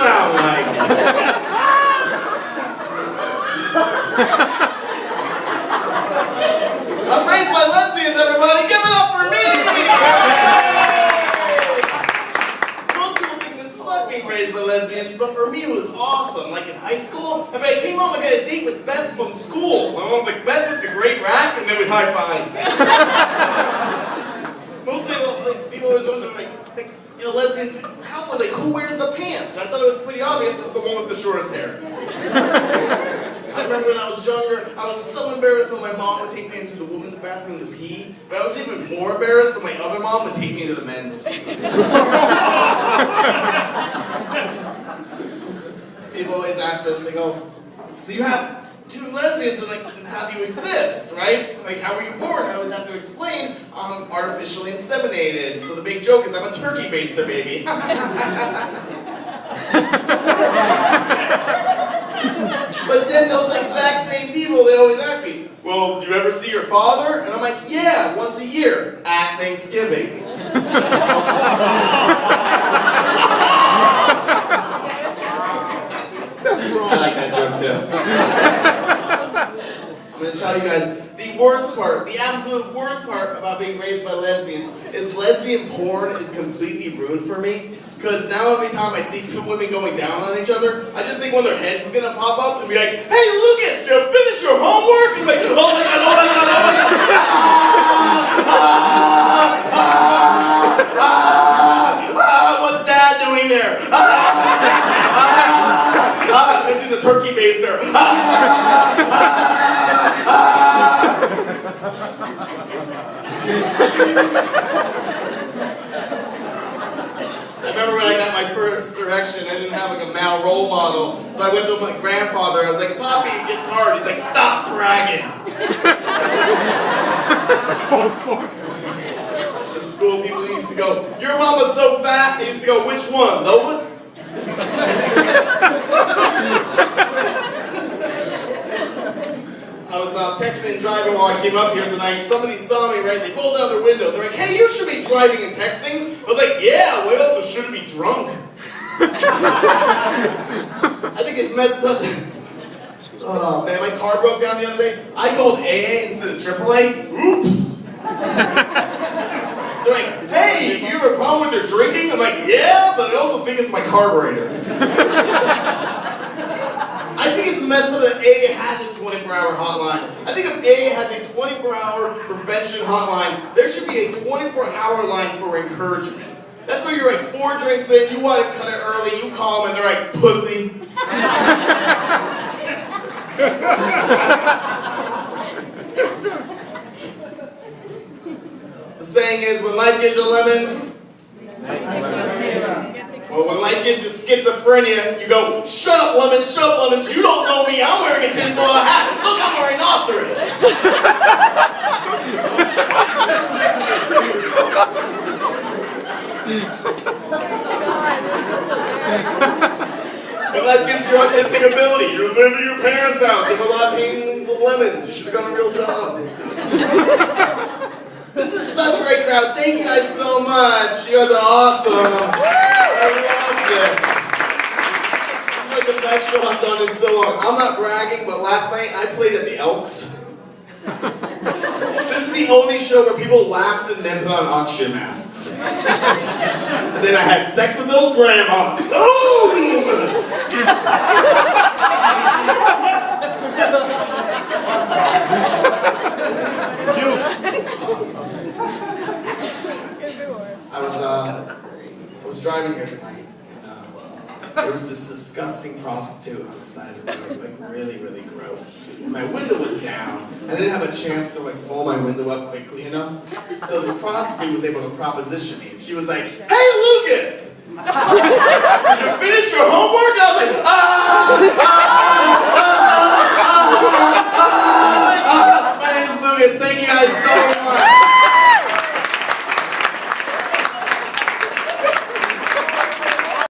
sound like? I'm raised by lesbians, everybody. Give it up for me! Most people think it sucked being raised by lesbians, but for me it was awesome. Like in high school, I came home and got a date with Beth from school. My mom was like, Beth with the great rack, and then we'd high five. Most people always wonder, like, lesbian household, like, who wears the pants? And I thought it was pretty obvious it's the one with the shortest hair. I remember when I was younger, I was so embarrassed when my mom would take me into the women's bathroom to pee, but I was even more embarrassed when my other mom would take me into the men's. People always ask us, they go, so you have two lesbians, and like, how do you exist, right? Like, how were you born? I always have to explain, I'm artificially inseminated, so the big joke is I'm a turkey baster baby. But then those exact same people, they always ask me, well, do you ever see your father? And I'm like, yeah, once a year, at Thanksgiving. I like that joke too. I'm going to tell you guys, the worst part, the absolute worst part about being raised by lesbians is lesbian porn is completely ruined for me. Because now every time I see two women going down on each other, I just think one of their heads is going to pop up and be like, hey Lucas, did you finish your homework? And be like, oh my god, oh my god, oh my god. What's dad doing there? This is a turkey baster. I remember when I got my first erection, I didn't have like a male role model, so I went to my grandfather. I was like, Poppy, it gets hard. He's like, stop bragging. Oh, fuck. At school, people used to go, your mama's so fat. They used to go, which one, Lois? I was texting and driving while I came up here tonight. Somebody saw me, right? They rolled down their window. They're like, hey, you should be driving and texting. I was like, yeah, why else should I be drunk? I think it's messed up. Oh, man, my car broke down the other day. I called AA instead of AAA. Oops. They're like, hey, you have a problem with your drinking? I'm like, yeah, but I also think it's my carburetor. I think it's messed up that AA has a 24-hour hotline. I think if AA has a 24-hour prevention hotline, there should be a 24-hour line for encouragement. That's where you're like 4 drinks in, you want to cut it early, you call them and they're like, pussy. The saying is, when life gives you lemons, well, when life gives you schizophrenia, you go, shut up, lemons, you don't know me, I'm wearing a tinfoil hat, look, I'm a rhinoceros. When life gives you artistic ability, you live at your parents' house, you have a lot of paintings of lemons, you should have done a real job. This is such a great crowd. Thank you guys so much. You guys are awesome. I love this. This is like the best show I've done in so long. I'm not bragging, but last night I played at the Elks. This is the only show where people laughed and then put on oxygen masks. And then I had sex with those grandmas. Oh! I was driving here tonight, and there was this disgusting prostitute on the side of the road, like really, really gross. And my window was down. I didn't have a chance to like pull my window up quickly enough, so this prostitute was able to proposition me. She was like, "Hey, Lucas, did you finish your homework?"